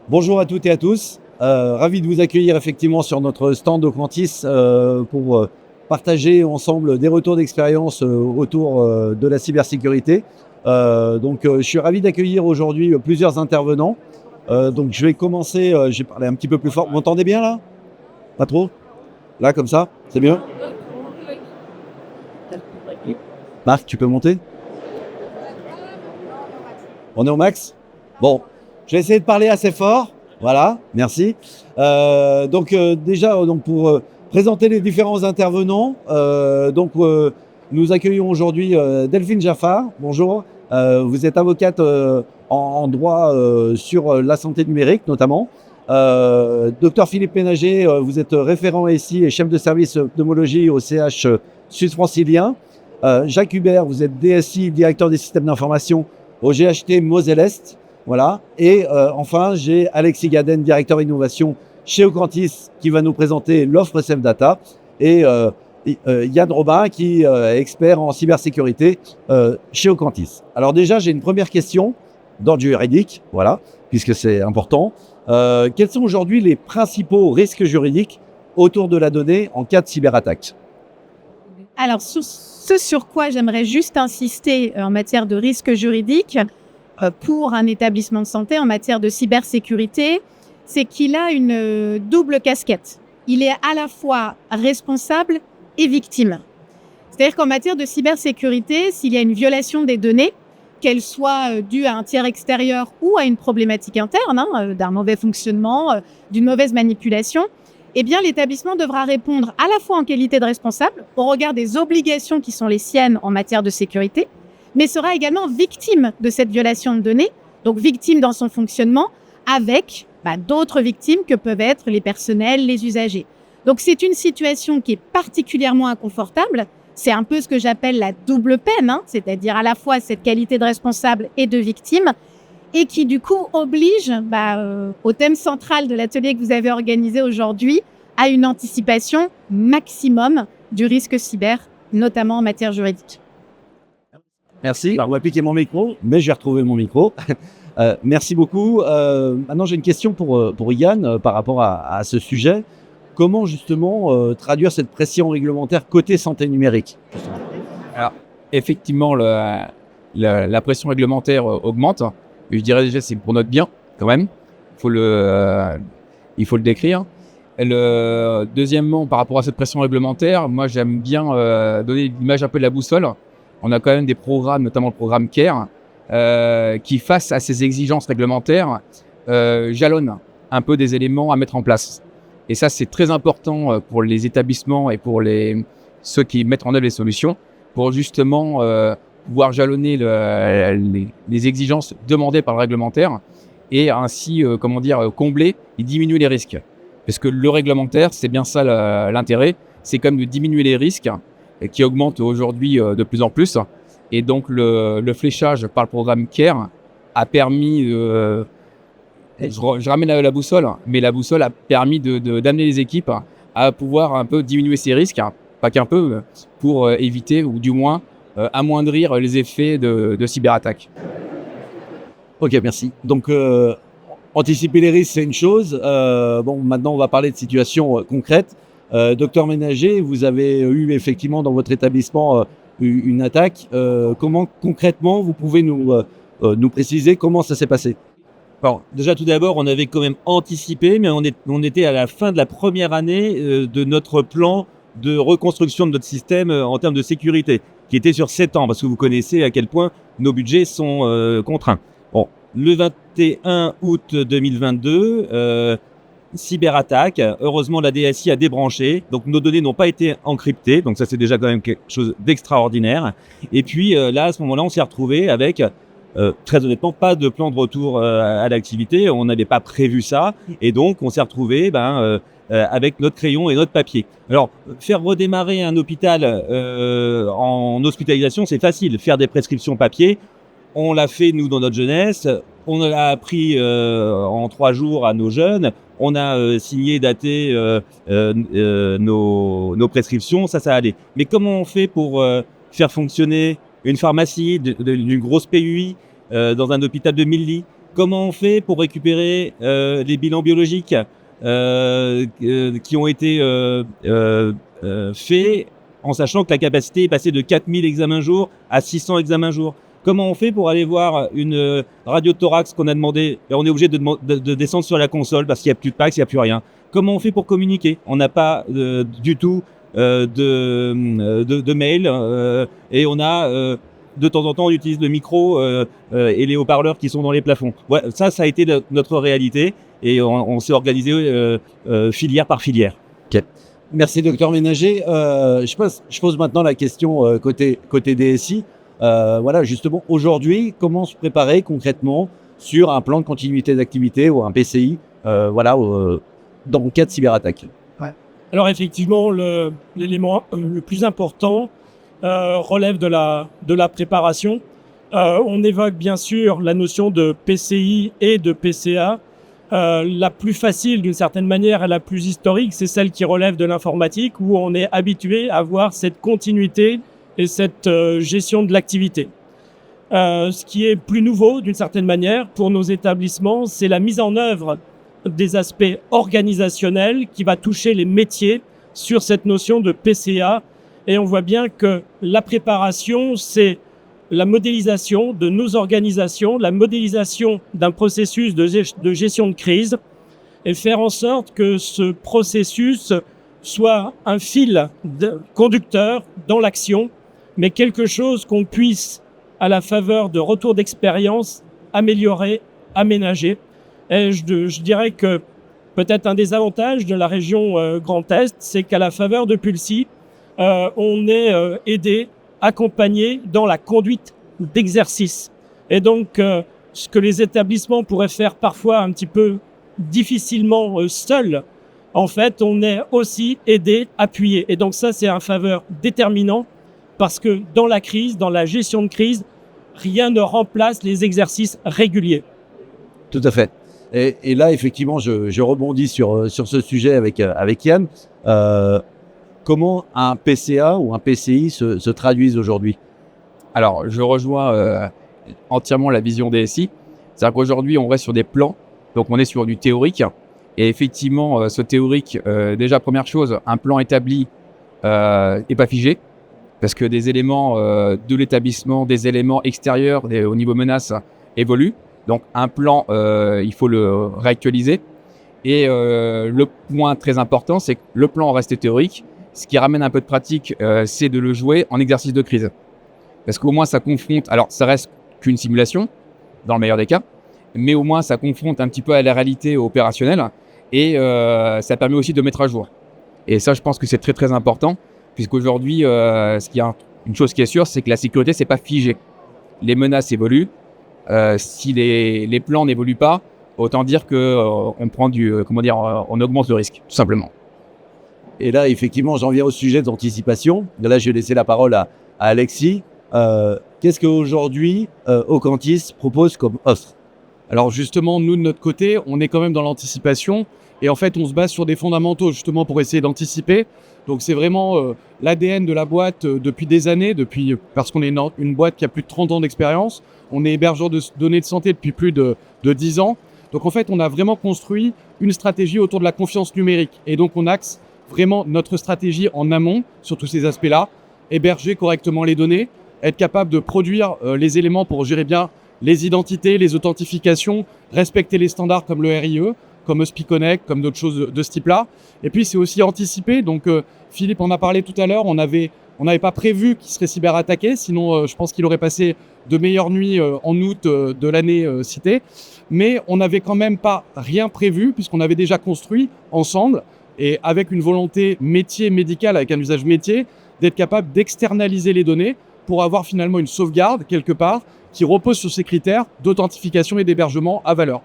Bonjour à toutes et à tous. Ravi de vous accueillir effectivement sur notre stand au Quantis pour partager ensemble des retours d'expérience autour de la cybersécurité. Je suis ravi d'accueillir aujourd'hui plusieurs intervenants. Donc je vais commencer, je vais parler un petit peu plus fort. Vous m'entendez bien là? Pas trop? Là comme ça? C'est mieux? Marc, tu peux monter? On est au max? Bon, je vais essayer de parler assez fort. Voilà, merci. Pour présenter les différents intervenants, nous accueillons aujourd'hui Delphine Jaffar. Bonjour. Vous êtes avocate en droit sur la santé numérique notamment. Docteur Philippe Ménager, vous êtes référent ici et chef de service pneumologie au CH Sud-Francilien. Jacques Hubert, vous êtes DSI, directeur des systèmes d'information au GHT Moselle-Est. Voilà. Et enfin, j'ai Alexis Gaden, directeur innovation chez Ocantis, qui va nous présenter l'offre Safe Data. Et Yann Robin, qui est expert en cybersécurité chez Ocantis. Alors déjà, j'ai une première question d'ordre juridique, voilà, puisque c'est important. Quels sont aujourd'hui les principaux risques juridiques autour de la donnée en cas de cyberattaque? Alors, ce sur quoi j'aimerais juste insister en matière de risque juridique pour un établissement de santé en matière de cybersécurité, c'est qu'il a une double casquette. Il est à la fois responsable et victime. C'est-à-dire qu'en matière de cybersécurité, s'il y a une violation des données, qu'elle soit due à un tiers extérieur ou à une problématique interne, d'un mauvais fonctionnement, d'une mauvaise manipulation, eh bien, l'établissement devra répondre à la fois en qualité de responsable, au regard des obligations qui sont les siennes en matière de sécurité, mais sera également victime de cette violation de données, donc victime dans son fonctionnement, avec d'autres victimes que peuvent être les personnels, les usagers. Donc c'est une situation qui est particulièrement inconfortable. C'est un peu ce que j'appelle la double peine, c'est-à-dire à la fois cette qualité de responsable et de victime, et qui du coup oblige au thème central de l'atelier que vous avez organisé aujourd'hui à une anticipation maximum du risque cyber, notamment en matière juridique. Merci. Alors, on va piquer mon micro, mais j'ai retrouvé mon micro. Merci beaucoup. Maintenant, j'ai une question pour Yann par rapport à ce sujet. Comment justement traduire cette pression réglementaire côté santé numérique? Alors, effectivement, la pression réglementaire augmente. Je dirais déjà c'est pour notre bien, quand même. Il faut le décrire. Deuxièmement, par rapport à cette pression réglementaire, moi j'aime bien donner l'image un peu de la boussole. On a quand même des programmes, notamment le programme CARE, qui face à ces exigences réglementaires, jalonnent un peu des éléments à mettre en place. Et ça, c'est très important pour les établissements et pour ceux qui mettent en œuvre les solutions, pour justement pouvoir jalonner les exigences demandées par le réglementaire et ainsi, combler et diminuer les risques. Parce que le réglementaire, c'est bien ça l'intérêt, c'est comme de diminuer les risques qui augmentent aujourd'hui de plus en plus. Et donc, le fléchage par le programme CARE a permis, je ramène la boussole, mais la boussole a permis d'amener les équipes à pouvoir un peu diminuer ces risques, pas qu'un peu, pour éviter ou du moins amoindrir les effets de cyberattaque. Ok, merci. Donc, anticiper les risques, c'est une chose. Maintenant, on va parler de situations concrètes. Docteur Ménager, vous avez eu effectivement dans votre établissement une attaque. Comment concrètement vous pouvez nous préciser comment ça s'est passé? Alors, déjà, tout d'abord, on avait quand même anticipé, mais on était à la fin de la première année de notre plan de reconstruction de notre système en termes de sécurité, qui était sur 7 ans, parce que vous connaissez à quel point nos budgets sont contraints. Bon, le 21 août 2022, cyberattaque. Heureusement, la DSI a débranché, donc nos données n'ont pas été encryptées, donc ça c'est déjà quand même quelque chose d'extraordinaire. Et puis là, à ce moment-là, on s'est retrouvé avec très honnêtement, pas de plan de retour à l'activité. On n'avait pas prévu ça. Et donc, on s'est retrouvé avec notre crayon et notre papier. Alors, faire redémarrer un hôpital en hospitalisation, c'est facile. Faire des prescriptions papier, on l'a fait, nous, dans notre jeunesse. On l'a appris en 3 jours à nos jeunes. On a signé, daté nos prescriptions. Ça allait. Mais comment on fait pour faire fonctionner une pharmacie d'une grosse PUI dans un hôpital de 1000 lits, Comment on fait pour récupérer les bilans biologiques qui ont été faits en sachant que la capacité est passée de 4000 examens jour à 600 examens jour? Comment on fait pour aller voir une radio de thorax qu'on a demandé et on est obligé de descendre sur la console parce qu'il n'y a plus de PAX, il n'y a plus rien? Comment on fait pour communiquer? On n'a pas du tout de mail et on a de temps en temps on utilise le micro et les haut-parleurs qui sont dans les plafonds. Ouais, ça a été notre réalité et on s'est organisé filière par filière. Okay. Merci docteur Ménager. Je pose maintenant la question côté DSI. Voilà, justement, aujourd'hui, comment se préparer concrètement sur un plan de continuité d'activité ou un PCI dans le cas de cyberattaque? Alors effectivement, l'élément le plus important relève de la préparation. On évoque bien sûr la notion de PCI et de PCA. La plus facile d'une certaine manière et la plus historique, c'est celle qui relève de l'informatique où on est habitué à avoir cette continuité et cette gestion de l'activité. Ce qui est plus nouveau d'une certaine manière pour nos établissements, c'est la mise en œuvre des aspects organisationnels qui va toucher les métiers sur cette notion de PCA. Et on voit bien que la préparation, c'est la modélisation de nos organisations, la modélisation d'un processus de gestion de crise et faire en sorte que ce processus soit un fil conducteur dans l'action, mais quelque chose qu'on puisse, à la faveur de retours d'expérience, améliorer, aménager. Et je dirais que peut-être un des avantages de la région Grand Est, c'est qu'à la faveur de Pulsi, on est aidé, accompagné dans la conduite d'exercice. Et donc, ce que les établissements pourraient faire parfois un petit peu difficilement seuls, en fait, on est aussi aidé, appuyé. Et donc ça, c'est un faveur déterminant parce que dans la crise, dans la gestion de crise, rien ne remplace les exercices réguliers. Tout à fait. Et là, effectivement, je rebondis sur ce sujet avec Yann. Comment un PCA ou un PCI se traduisent aujourd'hui? Alors, je rejoins entièrement la vision DSI. C'est-à-dire qu'aujourd'hui, on reste sur des plans. Donc, on est sur du théorique. Et effectivement, ce théorique, déjà, première chose, un plan établi n'est pas figé. Parce que des éléments de l'établissement, des éléments extérieurs au niveau menace évoluent. Donc, un plan, il faut le réactualiser. Et le point très important, c'est que le plan reste théorique. Ce qui ramène un peu de pratique, c'est de le jouer en exercice de crise. Parce qu'au moins, ça confronte... Alors, ça reste qu'une simulation, dans le meilleur des cas. Mais au moins, ça confronte un petit peu à la réalité opérationnelle. Et ça permet aussi de mettre à jour. Et ça, je pense que c'est très, très important. Puisqu'aujourd'hui, une chose qui est sûre, c'est que la sécurité, c'est pas figé. Les menaces évoluent. Si les plans n'évoluent pas, autant dire qu'on prend on augmente le risque, tout simplement. Et là, effectivement, j'en viens au sujet d'anticipation. Là, je vais laisser la parole à Alexis. Qu'est-ce qu'aujourd'hui, Aucantis propose comme offre? Alors justement, nous, de notre côté, on est quand même dans l'anticipation. Et en fait, on se base sur des fondamentaux justement pour essayer d'anticiper. Donc c'est vraiment l'ADN de la boîte depuis des années, parce qu'on est une boîte qui a plus de 30 ans d'expérience. On est hébergeur de données de santé depuis plus de 10 ans. Donc en fait, on a vraiment construit une stratégie autour de la confiance numérique. Et donc on axe vraiment notre stratégie en amont sur tous ces aspects-là, héberger correctement les données, être capable de produire les éléments pour gérer bien les identités, les authentifications, respecter les standards comme le RIE, comme ESPI-Connect, comme d'autres choses de ce type-là. Et puis, c'est aussi anticiper. Donc, Philippe en a parlé tout à l'heure. On n'avait pas prévu qu'il serait cyberattaqué. Sinon, je pense qu'il aurait passé de meilleures nuits en août de l'année citée. Mais on n'avait quand même pas rien prévu puisqu'on avait déjà construit ensemble et avec une volonté métier médical, avec un usage métier, d'être capable d'externaliser les données pour avoir finalement une sauvegarde quelque part qui repose sur ces critères d'authentification et d'hébergement à valeur.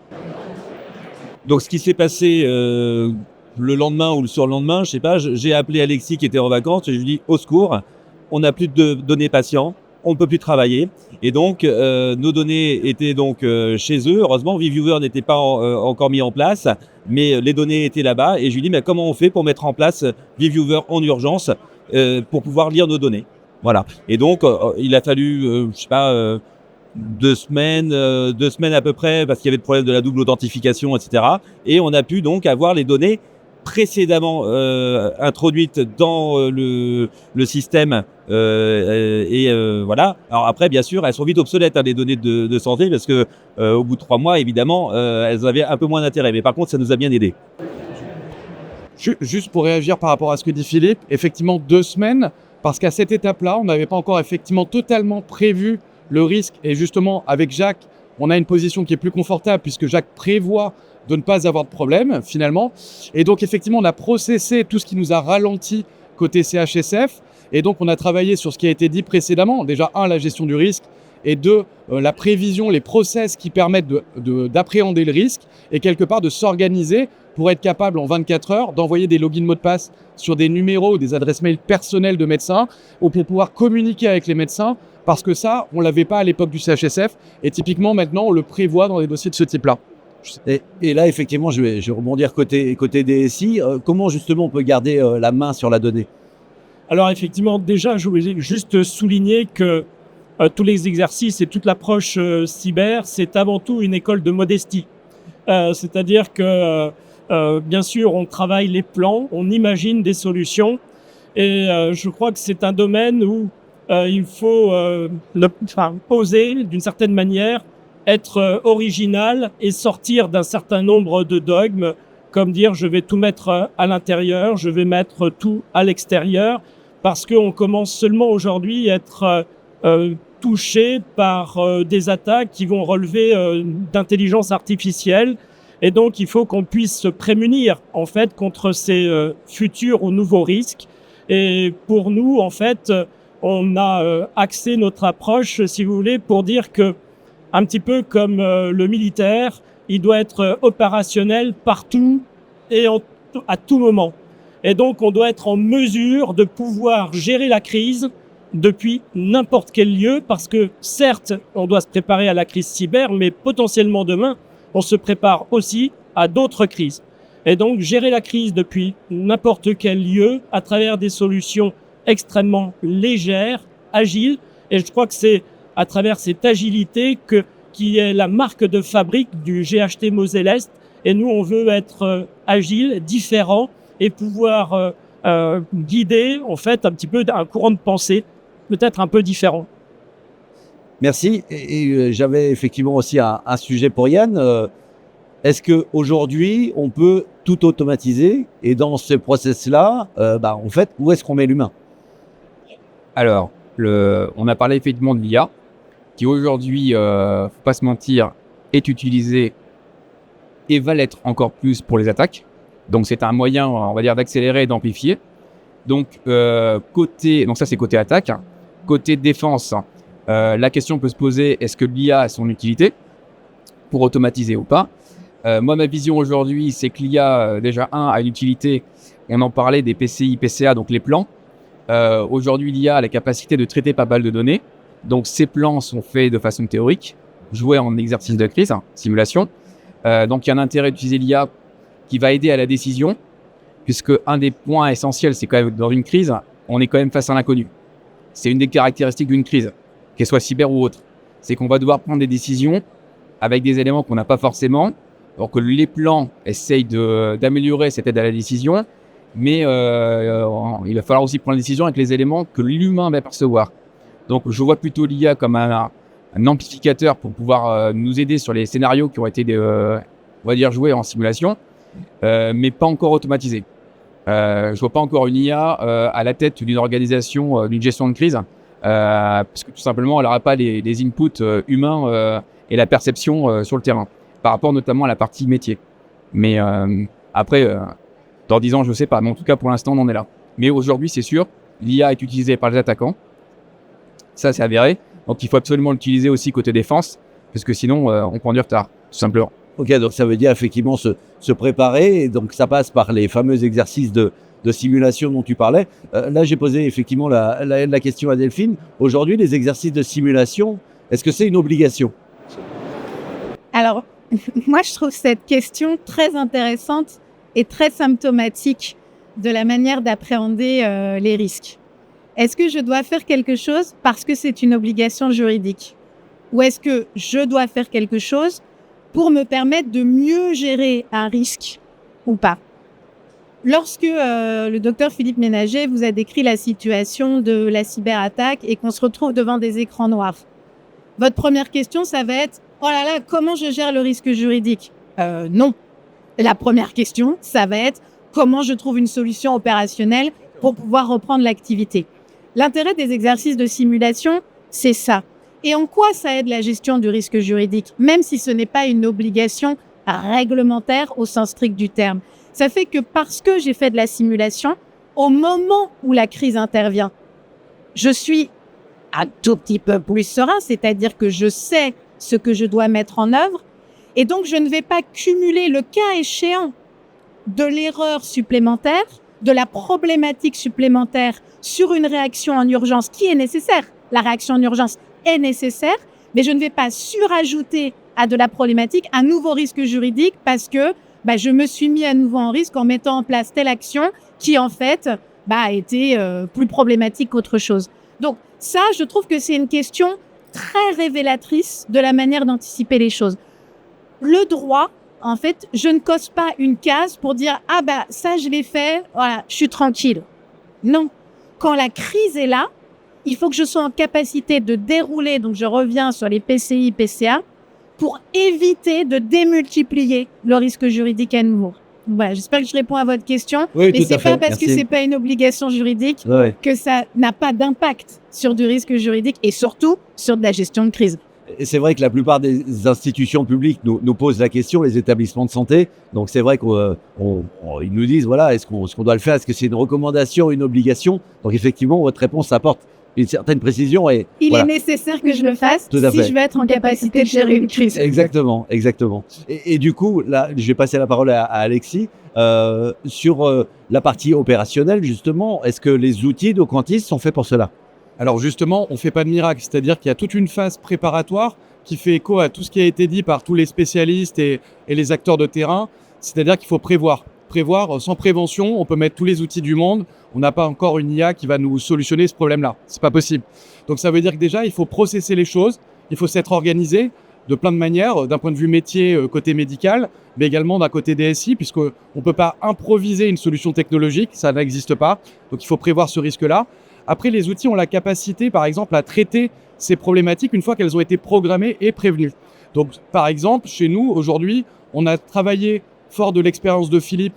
Donc, ce qui s'est passé le lendemain ou le surlendemain, je sais pas, j'ai appelé Alexis qui était en vacances et je lui ai dit au secours, on n'a plus de données patients, on ne peut plus travailler. Et donc, nos données étaient donc chez eux. Heureusement, ViewViewer n'était pas encore mis en place, mais les données étaient là-bas. Et je lui ai dit, mais comment on fait pour mettre en place ViewViewer en urgence pour pouvoir lire nos données? Voilà. Et donc, il a fallu, 2 semaines à peu près, parce qu'il y avait le problème de la double authentification, etc. Et on a pu donc avoir les données précédemment introduites dans le système. Voilà. Alors après, bien sûr, elles sont vite obsolètes, les données de santé, parce que au bout de 3 mois, évidemment, elles avaient un peu moins d'intérêt. Mais par contre, ça nous a bien aidé. Juste pour réagir par rapport à ce que dit Philippe, effectivement 2 semaines, parce qu'à cette étape-là, on n'avait pas encore effectivement totalement prévu le risque. Et justement, avec Jacques, on a une position qui est plus confortable puisque Jacques prévoit de ne pas avoir de problème finalement. Et donc effectivement, on a processé tout ce qui nous a ralenti côté CHSF. Et donc on a travaillé sur ce qui a été dit précédemment. Déjà, 1, la gestion du risque. Et 2, la prévision, les process qui permettent d'appréhender le risque et quelque part de s'organiser pour être capable en 24 heures d'envoyer des logins mots de passe sur des numéros ou des adresses mail personnelles de médecins ou pour pouvoir communiquer avec les médecins, parce que ça, on ne l'avait pas à l'époque du CHSF et typiquement maintenant, on le prévoit dans des dossiers de ce type-là. Et là, effectivement, je vais rebondir côté DSI. Comment justement on peut garder la main sur la donnée? Alors effectivement, déjà, je voulais juste souligner que tous les exercices et toute l'approche cyber, c'est avant tout une école de modestie. C'est-à-dire que, bien sûr, on travaille les plans, on imagine des solutions, et je crois que c'est un domaine où il faut oser, d'une certaine manière, être original et sortir d'un certain nombre de dogmes, comme dire je vais tout mettre à l'intérieur, je vais mettre tout à l'extérieur, parce qu'on commence seulement aujourd'hui à être touché par des attaques qui vont relever d'intelligence artificielle. Et donc, il faut qu'on puisse se prémunir, en fait, contre ces futurs ou nouveaux risques. Et pour nous, en fait, on a axé notre approche, si vous voulez, pour dire que, un petit peu comme le militaire, il doit être opérationnel partout et à tout moment. Et donc, on doit être en mesure de pouvoir gérer la crise depuis n'importe quel lieu, parce que certes, on doit se préparer à la crise cyber, mais potentiellement demain, on se prépare aussi à d'autres crises. Et donc, gérer la crise depuis n'importe quel lieu à travers des solutions extrêmement légères, agiles. Et je crois que c'est à travers cette agilité qui est la marque de fabrique du GHT Moselle-Est. Et nous, on veut être agile, différent et pouvoir guider, en fait, un petit peu un courant de pensée peut-être un peu différent. Merci. Et j'avais effectivement aussi un sujet pour Yann. Est-ce qu'aujourd'hui, on peut tout automatiser? Et dans ce process-là, en fait, où est-ce qu'on met l'humain? Alors, on a parlé effectivement de l'IA, qui aujourd'hui, faut pas se mentir, est utilisée et va l'être encore plus pour les attaques. Donc, c'est un moyen, on va dire, d'accélérer et d'amplifier. Donc, donc ça, c'est côté attaque. Côté défense, la question peut se poser, est-ce que l'IA a son utilité pour automatiser ou pas? Moi, ma vision aujourd'hui, c'est que l'IA, déjà, a une utilité. On en parlait des PCI, PCA, donc les plans. Aujourd'hui, l'IA a la capacité de traiter pas mal de données. Donc, ces plans sont faits de façon théorique, joués en exercice de crise, simulation. Donc, il y a un intérêt d'utiliser l'IA qui va aider à la décision, puisque un des points essentiels, c'est quand même dans une crise, on est quand même face à l'inconnu. C'est une des caractéristiques d'une crise, qu'elle soit cyber ou autre. C'est qu'on va devoir prendre des décisions avec des éléments qu'on n'a pas forcément. Alors que les plans essayent d'améliorer cette aide à la décision, mais il va falloir aussi prendre la décision avec les éléments que l'humain va percevoir. Donc je vois plutôt l'IA comme un amplificateur pour pouvoir nous aider sur les scénarios qui ont été, on va dire, joués en simulation, mais pas encore automatisés. Je vois pas encore une IA à la tête d'une organisation, d'une gestion de crise, parce que tout simplement, elle n'aura pas les inputs humains et la perception sur le terrain, par rapport notamment à la partie métier. Mais après, dans 10 ans, je sais pas, mais en tout cas, pour l'instant, on en est là. Mais aujourd'hui, c'est sûr, l'IA est utilisée par les attaquants. Ça, c'est avéré. Donc, il faut absolument l'utiliser aussi côté défense, parce que sinon, on prend du retard, tout simplement. Ok, donc ça veut dire effectivement se préparer, et donc ça passe par les fameux exercices de simulation dont tu parlais. Là, j'ai posé effectivement la question à Delphine. Aujourd'hui, les exercices de simulation, est-ce que c'est une obligation? Alors, moi, je trouve cette question très intéressante et très symptomatique de la manière d'appréhender les risques. Est-ce que je dois faire quelque chose parce que c'est une obligation juridique? ou est-ce que je dois faire quelque chose pour me permettre de mieux gérer un risque ou pas? Lorsque le docteur Philippe Ménager vous a décrit la situation de la cyberattaque et qu'on se retrouve devant des écrans noirs, votre première question, ça va être « Oh là là, comment je gère le risque juridique ?» Non. La première question, ça va être « Comment je trouve une solution opérationnelle pour pouvoir reprendre l'activité ?» L'intérêt des exercices de simulation, c'est ça. Et en quoi ça aide la gestion du risque juridique, même si ce n'est pas une obligation réglementaire au sens strict du terme? Ça fait que parce que j'ai fait de la simulation, au moment où la crise intervient, je suis un tout petit peu plus serein, c'est-à-dire que je sais ce que je dois mettre en œuvre, et donc je ne vais pas cumuler le cas échéant de l'erreur supplémentaire, de la problématique supplémentaire sur une réaction en urgence qui est nécessaire. La réaction en urgence est nécessaire, mais je ne vais pas surajouter à de la problématique un nouveau risque juridique parce que je me suis mis à nouveau en risque en mettant en place telle action qui en fait a été plus problématique qu'autre chose. Donc ça, je trouve que c'est une question très révélatrice de la manière d'anticiper les choses. Le droit, en fait, je ne coche pas une case pour dire « Ah ça je l'ai fait, voilà, je suis tranquille ». Non. Quand la crise est là, il faut que je sois en capacité de dérouler, donc je reviens sur les PCI, PCA, pour éviter de démultiplier le risque juridique à nouveau. Voilà, j'espère que je réponds à votre question. Oui, mais tout c'est à fait. pas parce que c'est pas une obligation juridique que ça n'a pas d'impact sur du risque juridique et surtout sur de la gestion de crise. Et c'est vrai que la plupart des institutions publiques nous posent la question, les établissements de santé. Donc c'est vrai qu'ils nous disent, voilà, est-ce qu'on doit le faire? Est-ce que c'est une recommandation, une obligation? Donc effectivement, votre réponse apporte une certaine précision. Et il voilà. est nécessaire que je le fasse Tout à si fait. je veux être en capacité de gérer une crise. Exactement. Et du coup, là, je vais passer la parole à Alexis. Sur la partie opérationnelle, justement, est-ce que les outils d'Oquantis sont faits pour cela? Alors justement, on ne fait pas de miracle, c'est-à-dire qu'il y a toute une phase préparatoire qui fait écho à tout ce qui a été dit par tous les spécialistes et les acteurs de terrain, c'est-à-dire qu'il faut prévoir. Prévoir, sans prévention, on peut mettre tous les outils du monde, on n'a pas encore une IA qui va nous solutionner ce problème-là, c'est pas possible. Donc ça veut dire que déjà, il faut processer les choses, il faut s'être organisé de plein de manières, d'un point de vue métier côté médical, mais également d'un côté DSI, puisqu'on ne peut pas improviser une solution technologique, ça n'existe pas, donc il faut prévoir ce risque-là. Après, les outils ont la capacité, par exemple, à traiter ces problématiques une fois qu'elles ont été programmées et prévenues. Donc, par exemple, chez nous, aujourd'hui, on a travaillé, fort de l'expérience de Philippe,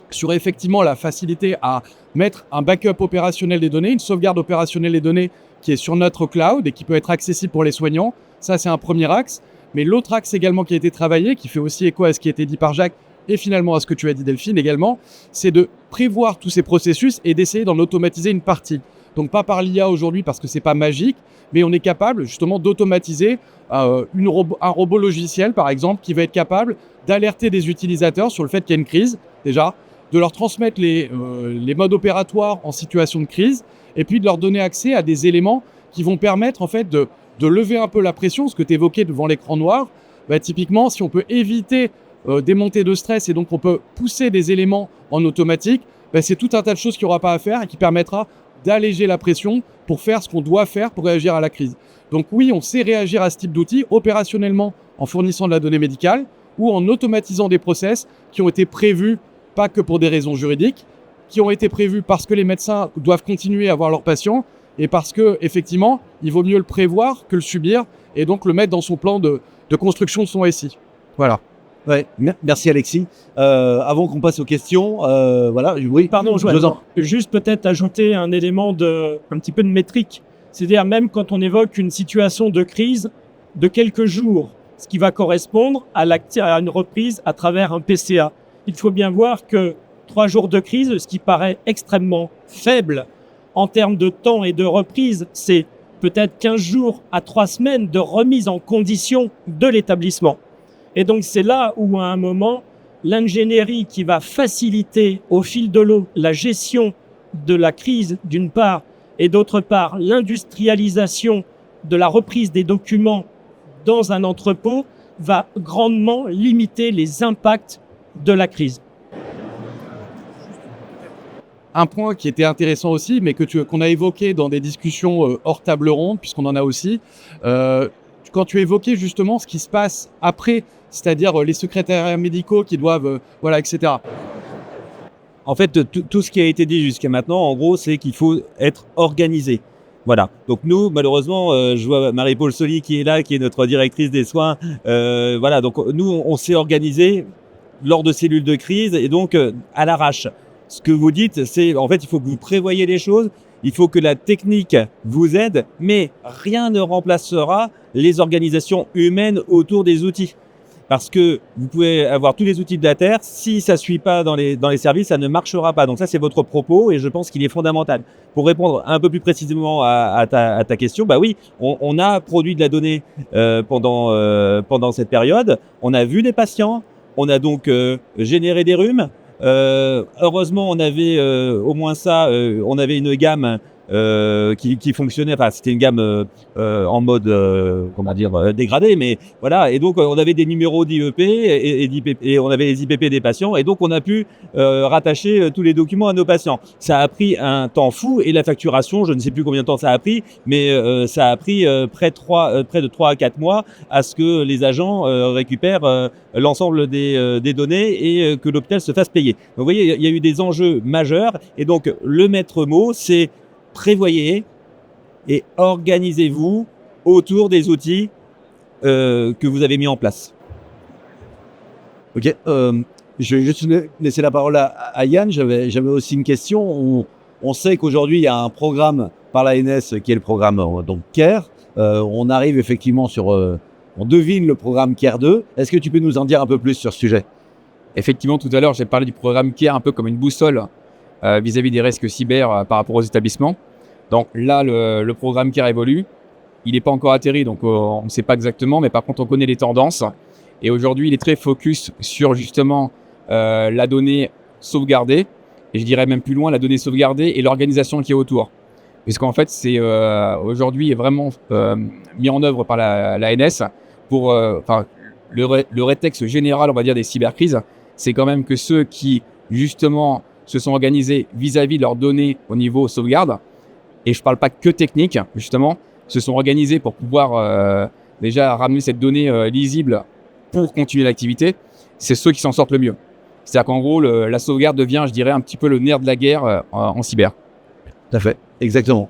sur effectivement la facilité à mettre un backup opérationnel des données, une sauvegarde opérationnelle des données qui est sur notre cloud et qui peut être accessible pour les soignants. Ça, c'est un premier axe. Mais l'autre axe également qui a été travaillé, qui fait aussi écho à ce qui a été dit par Jacques et finalement à ce que tu as dit Delphine également, c'est de prévoir tous ces processus et d'essayer d'en automatiser une partie. Donc pas par l'IA aujourd'hui parce que c'est pas magique, mais on est capable justement d'automatiser un robot logiciel par exemple qui va être capable d'alerter des utilisateurs sur le fait qu'il y a une crise déjà, de leur transmettre les modes opératoires en situation de crise et puis de leur donner accès à des éléments qui vont permettre en fait de lever un peu la pression, ce que tu évoquais devant l'écran noir. Typiquement, si on peut éviter des montées de stress et donc on peut pousser des éléments en automatique, c'est tout un tas de choses qu'il n'y aura pas à faire et qui permettra d'alléger la pression pour faire ce qu'on doit faire pour réagir à la crise. Donc oui, on sait réagir à ce type d'outils opérationnellement en fournissant de la donnée médicale ou en automatisant des process qui ont été prévus, pas que pour des raisons juridiques, qui ont été prévus parce que les médecins doivent continuer à voir leurs patients et parce que effectivement, il vaut mieux le prévoir que le subir et donc le mettre dans son plan de construction de son SI. Voilà. Ouais, merci Alexis. Avant qu'on passe aux questions, voilà, oui. Pardon, juste peut-être ajouter un élément un petit peu de métrique. C'est-à-dire même quand on évoque une situation de crise de quelques jours, ce qui va correspondre à une reprise à travers un PCA. Il faut bien voir que 3 jours de crise, ce qui paraît extrêmement faible en termes de temps et de reprise, c'est peut-être 15 jours à 3 semaines de remise en condition de l'établissement. Et donc c'est là où à un moment, l'ingénierie qui va faciliter au fil de l'eau la gestion de la crise d'une part et d'autre part l'industrialisation de la reprise des documents dans un entrepôt va grandement limiter les impacts de la crise. Un point qui était intéressant aussi, mais qu'on a évoqué dans des discussions hors table ronde, puisqu'on en a aussi, quand tu évoquais justement ce qui se passe après, c'est-à-dire les secrétaires médicaux qui doivent, voilà, etc. En fait, tout ce qui a été dit jusqu'à maintenant, en gros, c'est qu'il faut être organisé. Voilà. Donc nous, malheureusement, je vois Marie-Paul Soli qui est là, qui est notre directrice des soins. Voilà. Donc nous, on s'est organisé lors de cellules de crise et donc à l'arrache. Ce que vous dites, c'est en fait, il faut que vous prévoyez les choses. Il faut que la technique vous aide, mais rien ne remplacera les organisations humaines autour des outils. Parce que vous pouvez avoir tous les outils de la Terre, si ça ne suit pas dans les services, ça ne marchera pas. Donc ça, c'est votre propos et je pense qu'il est fondamental. Pour répondre un peu plus précisément à ta question, bah oui, on a produit de la donnée pendant cette période. On a vu des patients, on a donc généré des rhumes. Heureusement, on avait au moins ça, on avait une gamme qui fonctionnait. Enfin, c'était une gamme en mode comment dire dégradé, mais voilà. Et donc, on avait des numéros d'IEP et d'IPP, et on avait les IPP des patients, et donc on a pu rattacher tous les documents à nos patients. Ça a pris un temps fou et la facturation, je ne sais plus combien de temps ça a pris, mais ça a pris près de 3 à 4 mois à ce que les agents récupèrent l'ensemble des données et que l'hôpital se fasse payer. Donc, vous voyez, il y a eu des enjeux majeurs, et donc le maître mot, c'est prévoyez et organisez-vous autour des outils que vous avez mis en place. Ok, je vais juste laisser la parole à Yann. J'avais aussi une question. On sait qu'aujourd'hui, il y a un programme par l'ANS qui est le programme donc CARE. On arrive effectivement on devine le programme CARE 2. Est-ce que tu peux nous en dire un peu plus sur ce sujet? Effectivement, tout à l'heure, j'ai parlé du programme CARE un peu comme une boussole vis-à-vis des risques cyber par rapport aux établissements. Donc là, le programme CARE évolue. Il n'est pas encore atterri, donc on ne sait pas exactement, mais par contre, on connaît les tendances. Et aujourd'hui, il est très focus sur justement la donnée sauvegardée, et je dirais même plus loin, la donnée sauvegardée et l'organisation qui est autour. Puisqu'en fait, c'est aujourd'hui vraiment mis en œuvre par l'ANS pour le rétexte général, on va dire, des cybercrises. C'est quand même que ceux qui, justement, se sont organisés vis-à-vis de leurs données au niveau sauvegarde, et je ne parle pas que technique, justement, se sont organisés pour pouvoir déjà ramener cette donnée lisible pour continuer l'activité, c'est ceux qui s'en sortent le mieux. C'est-à-dire qu'en gros, la sauvegarde devient, je dirais, un petit peu le nerf de la guerre en cyber. Tout à fait, exactement.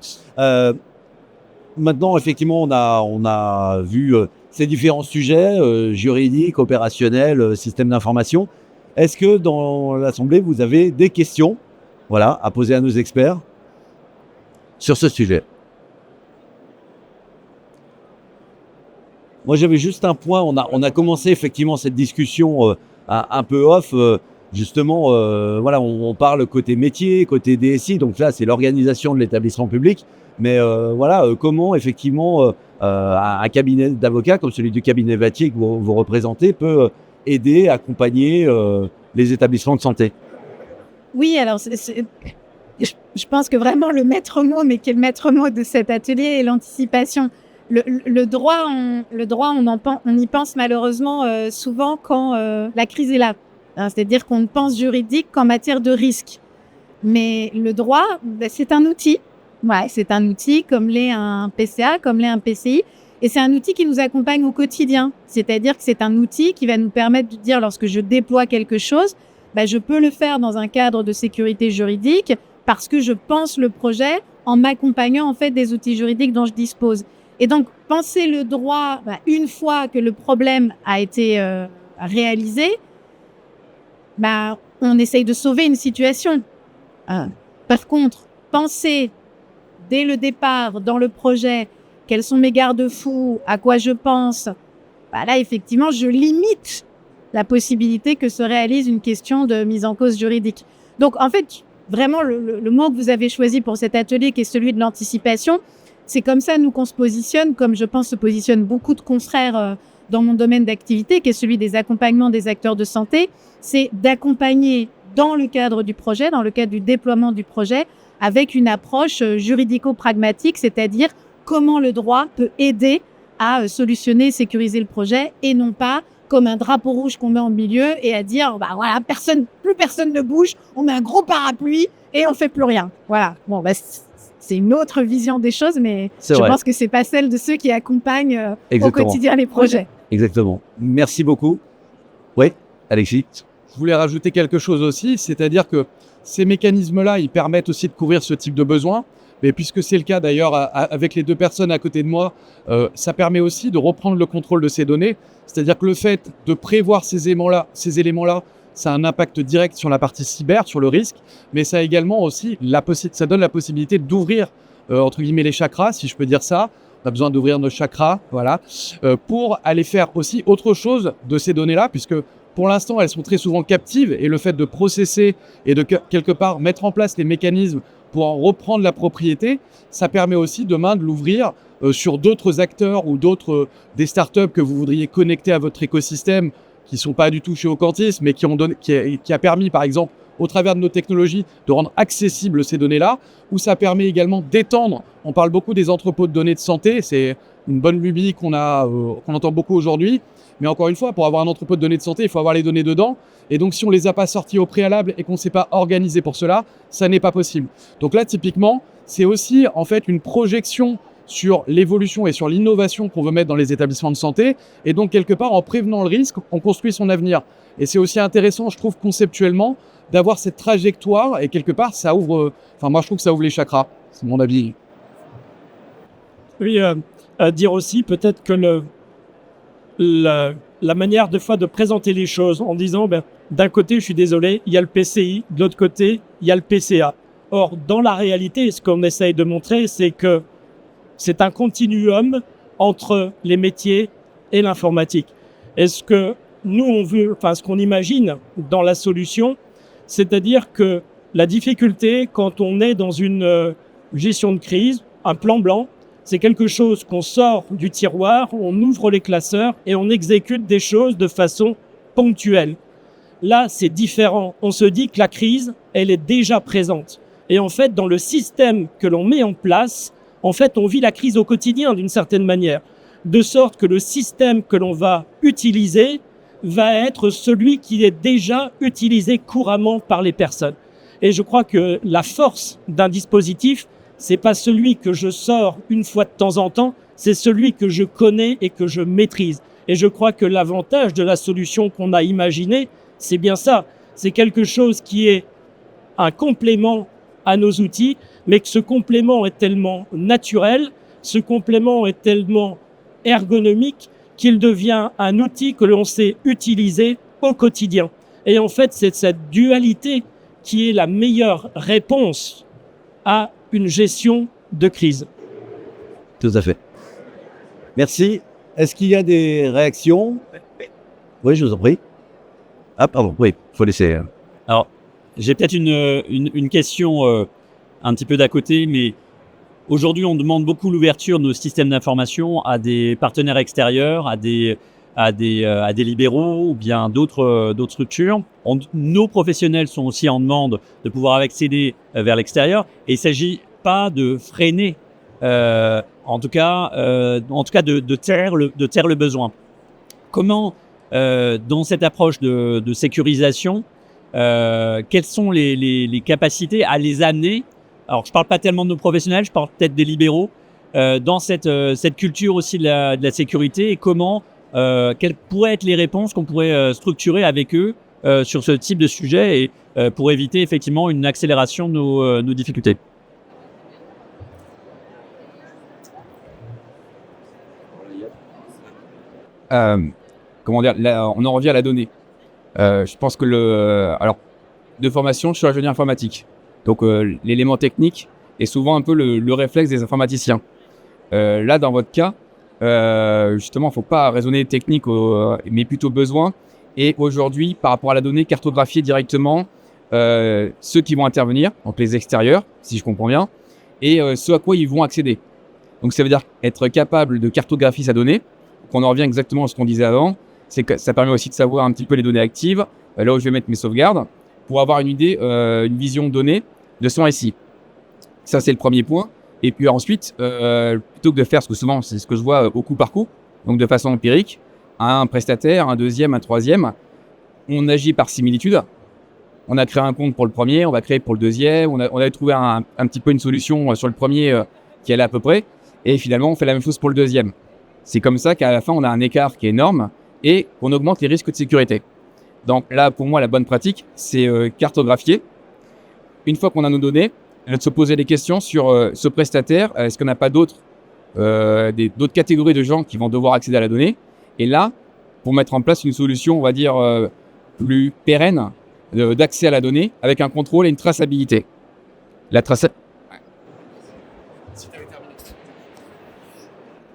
Maintenant, effectivement, on a vu ces différents sujets juridiques, opérationnels, systèmes d'information. Est-ce que dans l'Assemblée, vous avez des questions, voilà, à poser à nos experts sur ce sujet? Moi, j'avais juste un point. On a commencé effectivement cette discussion un peu off. Justement, voilà, on parle côté métier, côté DSI. Donc là, c'est l'organisation de l'établissement public. Mais voilà, comment effectivement un cabinet d'avocats comme celui du cabinet Vattier que vous représentez peut aider, accompagner les établissements de santé. Oui, alors je pense que vraiment le maître mot, mais qui est le maître mot de cet atelier, est l'anticipation. Le droit, on y pense malheureusement souvent quand la crise est là. C'est-à-dire qu'on ne pense juridique qu'en matière de risque. Mais le droit, c'est un outil. Ouais, c'est un outil comme l'est un PCA, comme l'est un PCI. Et c'est un outil qui nous accompagne au quotidien. C'est-à-dire que c'est un outil qui va nous permettre de dire, lorsque je déploie quelque chose, je peux le faire dans un cadre de sécurité juridique parce que je pense le projet en m'accompagnant en fait des outils juridiques dont je dispose. Et donc, penser le droit, une fois que le problème a été réalisé, on essaye de sauver une situation. Par contre, penser dès le départ, dans le projet, quels sont mes garde-fous, à quoi je pense, là, effectivement, je limite la possibilité que se réalise une question de mise en cause juridique. Donc, en fait, vraiment, le mot que vous avez choisi pour cet atelier, qui est celui de l'anticipation, c'est comme ça, nous, qu'on se positionne, comme je pense se positionnent beaucoup de confrères dans mon domaine d'activité, qui est celui des accompagnements des acteurs de santé, c'est d'accompagner dans le cadre du projet, dans le cadre du déploiement du projet, avec une approche juridico-pragmatique, c'est-à-dire comment le droit peut aider à solutionner, sécuriser le projet, et non pas comme un drapeau rouge qu'on met en milieu et à dire, voilà, plus personne ne bouge, on met un gros parapluie et on fait plus rien. Voilà. Bon, c'est une autre vision des choses, mais C'est je vrai. pense que c'est pas celle de ceux qui accompagnent au Exactement. quotidien les projets. Exactement. Merci beaucoup. Oui, Alexis. Je voulais rajouter quelque chose aussi, c'est-à-dire que ces mécanismes-là, ils permettent aussi de couvrir ce type de besoin. Mais puisque c'est le cas d'ailleurs avec les deux personnes à côté de moi, ça permet aussi de reprendre le contrôle de ces données. C'est-à-dire que le fait de prévoir ces éléments-là, ça a un impact direct sur la partie cyber, sur le risque, mais ça a également aussi ça donne la possibilité d'ouvrir entre guillemets les chakras, si je peux dire ça. On a besoin d'ouvrir nos chakras, voilà, pour aller faire aussi autre chose de ces données-là, puisque pour l'instant, elles sont très souvent captives et le fait de processer et de quelque part mettre en place les mécanismes pour en reprendre la propriété, ça permet aussi demain de l'ouvrir sur d'autres acteurs ou des startups que vous voudriez connecter à votre écosystème qui ne sont pas du tout chez Aucantis, mais qui a permis par exemple au travers de nos technologies de rendre accessibles ces données-là, où ça permet également d'étendre. On parle beaucoup des entrepôts de données de santé, c'est une bonne lubie qu'on entend beaucoup aujourd'hui. Mais encore une fois, pour avoir un entrepôt de données de santé, il faut avoir les données dedans. Et donc, si on ne les a pas sorties au préalable et qu'on ne s'est pas organisé pour cela, ça n'est pas possible. Donc là, typiquement, c'est aussi en fait une projection sur l'évolution et sur l'innovation qu'on veut mettre dans les établissements de santé. Et donc, quelque part, en prévenant le risque, on construit son avenir. Et c'est aussi intéressant, je trouve, conceptuellement, d'avoir cette trajectoire. Et quelque part, ça ouvre... moi, je trouve que ça ouvre les chakras. C'est mon avis. Oui, dire aussi peut-être que la manière de fois de présenter les choses en disant d'un côté, je suis désolé, il y a le PCI, de l'autre côté, il y a le PCA. Or, dans la réalité, ce qu'on essaye de montrer, c'est que c'est un continuum entre les métiers et l'informatique. Et ce que nous, on veut, ce qu'on imagine dans la solution, c'est-à-dire que la difficulté, quand on est dans une gestion de crise, un plan blanc, c'est quelque chose qu'on sort du tiroir, on ouvre les classeurs et on exécute des choses de façon ponctuelle. Là, c'est différent. On se dit que la crise, elle est déjà présente. Et en fait, dans le système que l'on met en place, en fait, on vit la crise au quotidien d'une certaine manière. De sorte que le système que l'on va utiliser va être celui qui est déjà utilisé couramment par les personnes. Et je crois que la force d'un dispositif, c'est pas celui que je sors une fois de temps en temps, c'est celui que je connais et que je maîtrise. Et je crois que l'avantage de la solution qu'on a imaginée, c'est bien ça. C'est quelque chose qui est un complément à nos outils, mais que ce complément est tellement naturel, ce complément est tellement ergonomique qu'il devient un outil que l'on sait utiliser au quotidien. Et en fait, c'est cette dualité qui est la meilleure réponse à une gestion de crise. Tout à fait. Merci. Est-ce qu'il y a des réactions? Oui, je vous en prie. Ah, pardon, oui, il faut laisser. Alors, j'ai peut-être une question un petit peu d'à côté, mais aujourd'hui, on demande beaucoup l'ouverture de nos systèmes d'information à des partenaires extérieurs, à des libéraux ou bien d'autres structures. Nos professionnels sont aussi en demande de pouvoir accéder vers l'extérieur et il ne s'agit pas de freiner, en tout cas de taire le besoin. Comment, dans cette approche de sécurisation, quelles sont les capacités à les amener? Alors, je ne parle pas tellement de nos professionnels, je parle peut-être des libéraux, dans cette culture aussi de la sécurité et comment quelles pourraient être les réponses qu'on pourrait structurer avec eux sur ce type de sujet et pour éviter effectivement une accélération de nos difficultés. Comment dire, là, on en revient à la donnée. Je pense que de formation, je suis ingénieur informatique. Donc l'élément technique est souvent un peu le réflexe des informaticiens. Là, dans votre cas, justement, il ne faut pas raisonner technique, mais plutôt besoin. Et aujourd'hui, par rapport à la donnée, cartographier directement ceux qui vont intervenir, donc les extérieurs, si je comprends bien, et ceux à quoi ils vont accéder. Donc ça veut dire être capable de cartographier sa donnée. On en revient exactement à ce qu'on disait avant, c'est que ça permet aussi de savoir un petit peu les données actives, là où je vais mettre mes sauvegardes, pour avoir une idée, une vision donnée de son SI. Ça, c'est le premier point. Et puis ensuite, plutôt que de faire ce que souvent, c'est ce que je vois au coup par coup, donc de façon empirique, un prestataire, un deuxième, un troisième, on agit par similitude. On a créé un compte pour le premier, on va créer pour le deuxième. On a trouvé un petit peu une solution sur le premier qui allait à peu près. Et finalement, on fait la même chose pour le deuxième. C'est comme ça qu'à la fin, on a un écart qui est énorme et qu'on augmente les risques de sécurité. Donc là, pour moi, la bonne pratique, c'est cartographier. Une fois qu'on a nos données, de se poser des questions sur ce prestataire. Est-ce qu'on n'a pas d'autres catégories de gens qui vont devoir accéder à la donnée? Et là, pour mettre en place une solution, on va dire, plus pérenne d'accès à la donnée avec un contrôle et une traçabilité. La traçabilité.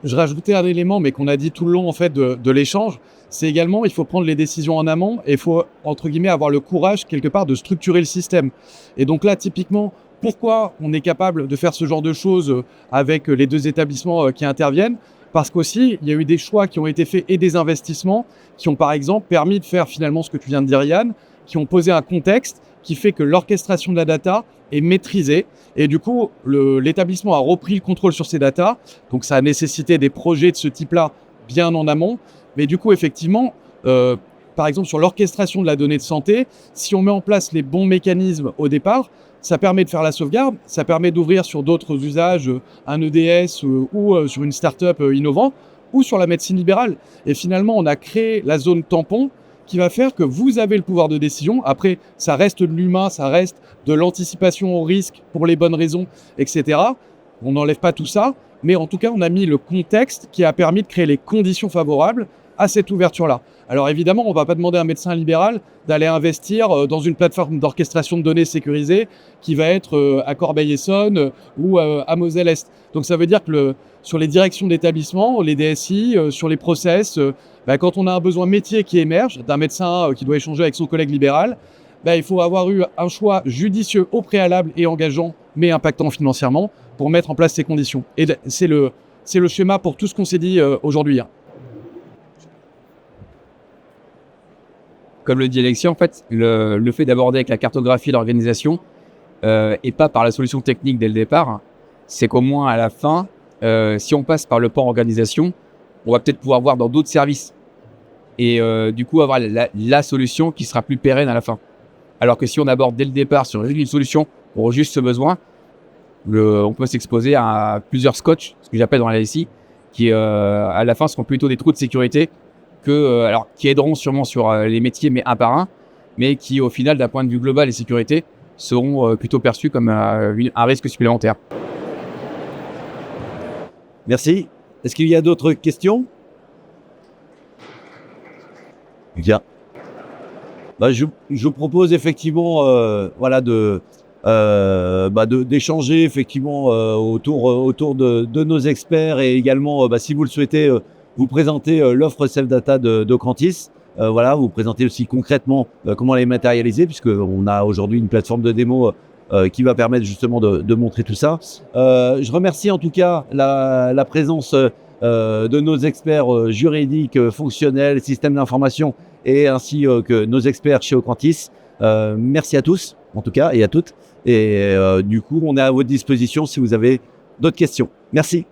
Je rajoutais un élément, mais qu'on a dit tout le long en fait de l'échange, c'est également il faut prendre les décisions en amont et il faut entre guillemets avoir le courage quelque part de structurer le système. Et donc là, typiquement, pourquoi on est capable de faire ce genre de choses avec les deux établissements qui interviennent? Parce qu'aussi, il y a eu des choix qui ont été faits et des investissements qui ont par exemple permis de faire finalement ce que tu viens de dire Yann, qui ont posé un contexte qui fait que l'orchestration de la data est maîtrisée. Et du coup, l'établissement a repris le contrôle sur ces datas. Donc, ça a nécessité des projets de ce type-là bien en amont. Mais du coup, effectivement, par exemple, sur l'orchestration de la donnée de santé, si on met en place les bons mécanismes au départ, ça permet de faire la sauvegarde, ça permet d'ouvrir sur d'autres usages, un EDS ou sur une start-up innovante, ou sur la médecine libérale. Et finalement, on a créé la zone tampon qui va faire que vous avez le pouvoir de décision. Après, ça reste de l'humain, ça reste de l'anticipation au risque pour les bonnes raisons, etc. On n'enlève pas tout ça, mais en tout cas, on a mis le contexte qui a permis de créer les conditions favorables à cette ouverture-là. Alors évidemment, on ne va pas demander à un médecin libéral d'aller investir dans une plateforme d'orchestration de données sécurisée qui va être à Corbeil-Essonnes ou à Moselle-Est. Donc ça veut dire que sur les directions d'établissement, les DSI, sur les process, quand on a un besoin métier qui émerge, d'un médecin qui doit échanger avec son collègue libéral, il faut avoir eu un choix judicieux au préalable et engageant, mais impactant financièrement, pour mettre en place ces conditions. Et c'est le schéma pour tout ce qu'on s'est dit aujourd'hui. Comme le dit Alexis, en fait, le fait d'aborder avec la cartographie l'organisation et pas par la solution technique dès le départ, c'est qu'au moins à la fin, si on passe par le pan organisation, on va peut-être pouvoir voir dans d'autres services et du coup avoir la solution qui sera plus pérenne à la fin. Alors que si on aborde dès le départ sur une solution pour juste ce besoin, on peut s'exposer à plusieurs scotch, ce que j'appelle dans la SI, qui à la fin seront plutôt des trous de sécurité qui aideront sûrement sur les métiers, mais un par un, mais qui, au final, d'un point de vue global et sécurité, seront plutôt perçus comme un risque supplémentaire. Merci. Est-ce qu'il y a d'autres questions? Bien. Je vous propose effectivement d'échanger effectivement autour de nos experts et également, si vous le souhaitez, vous présenter l'offre Self-Data de Quantis. Vous présenter aussi concrètement comment les matérialiser, puisqu'on a aujourd'hui une plateforme de démo qui va permettre justement de montrer tout ça. Je remercie en tout cas la présence de nos experts juridiques, fonctionnels, systèmes d'information et ainsi que nos experts chez Quantis. Merci à tous en tout cas et à toutes. Et du coup, on est à votre disposition si vous avez d'autres questions. Merci.